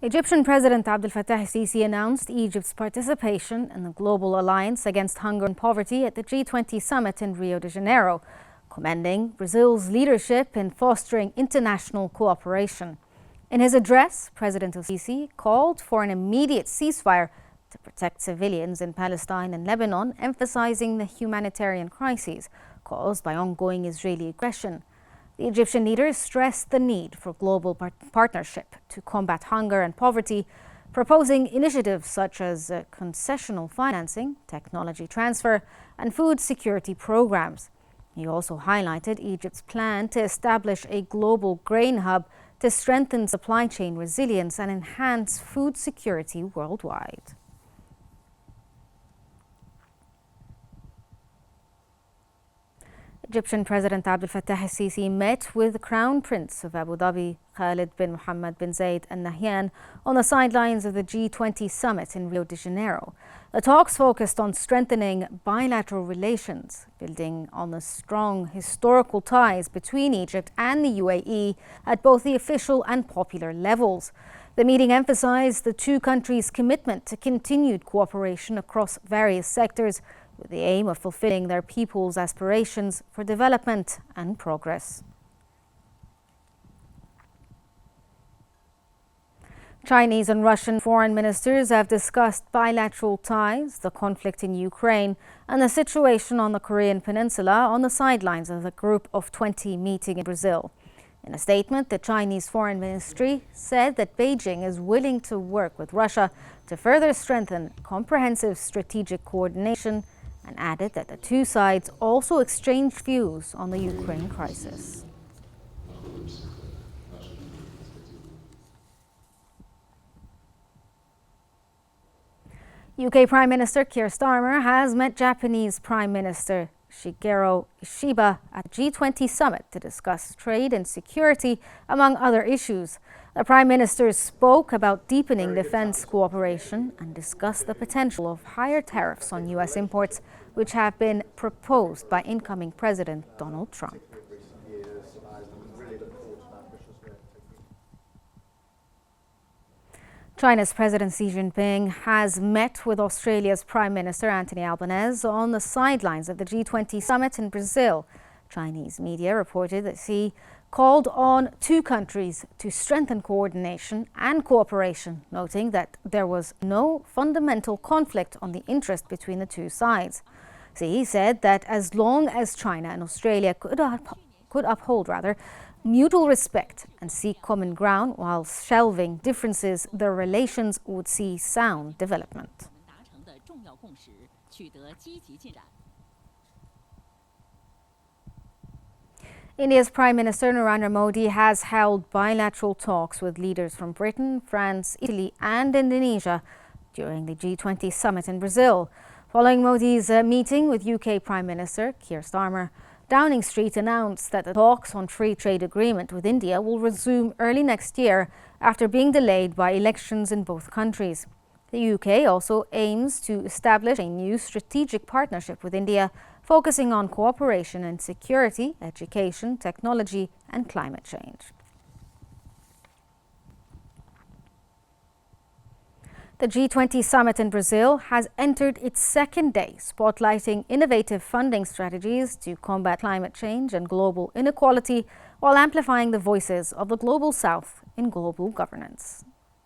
Egyptian President Abdel Fattah el-Sisi announced Egypt's participation in the Global Alliance Against Hunger and Poverty at the G20 summit in Rio de Janeiro, commending Brazil's leadership in fostering international cooperation. In his address, President el-Sisi called for an immediate ceasefire to protect civilians in Palestine and Lebanon, emphasizing the humanitarian crises caused by ongoing Israeli aggression. The Egyptian leader stressed the need for global partnership to combat hunger and poverty, proposing initiatives such as concessional financing, technology transfer, and food security programs. He also highlighted Egypt's plan to establish a global grain hub to strengthen supply chain resilience and enhance food security worldwide. Egyptian President Abdel Fattah el-Sisi met with the Crown Prince of Abu Dhabi, Khalid bin Mohammed bin Zayed Al Nahyan, on the sidelines of the G20 summit in Rio de Janeiro. The talks focused on strengthening bilateral relations, building on the strong historical ties between Egypt and the UAE at both the official and popular levels. The meeting emphasized the two countries' commitment to continued cooperation across various sectors, with the aim of fulfilling their people's aspirations for development and progress. Chinese and Russian foreign ministers have discussed bilateral ties, the conflict in Ukraine, and the situation on the Korean Peninsula on the sidelines of the Group of 20 meeting in Brazil. In a statement, the Chinese Foreign Ministry said that Beijing is willing to work with Russia to further strengthen comprehensive strategic coordination, and added that the two sides also exchanged views on the Ukraine crisis. UK Prime Minister Keir Starmer has met Japanese Prime Minister Shigeru Ishiba at the G20 summit to discuss trade and security, among other issues. The Prime Minister spoke about deepening defense cooperation and discussed the potential of higher tariffs on US imports, which have been proposed by incoming President Donald Trump. China's President Xi Jinping has met with Australia's Prime Minister Anthony Albanese on the sidelines of the G20 summit in Brazil. Chinese media reported that Xi called on two countries to strengthen coordination and cooperation, noting that there was no fundamental conflict on the interest between the two sides. Xi said that as long as China and Australia could uphold mutual respect and seek common ground while shelving differences, their relations would see sound development. India's Prime Minister Narendra Modi has held bilateral talks with leaders from Britain, France, Italy and Indonesia during the G20 summit in Brazil. Following Modi's meeting with UK Prime Minister Keir Starmer, Downing Street announced that the talks on free trade agreement with India will resume early next year after being delayed by elections in both countries. The UK also aims to establish a new strategic partnership with India, focusing on cooperation in security, education, technology and climate change. The G20 summit in Brazil has entered its second day, spotlighting innovative funding strategies to combat climate change and global inequality, while amplifying the voices of the Global South in global governance.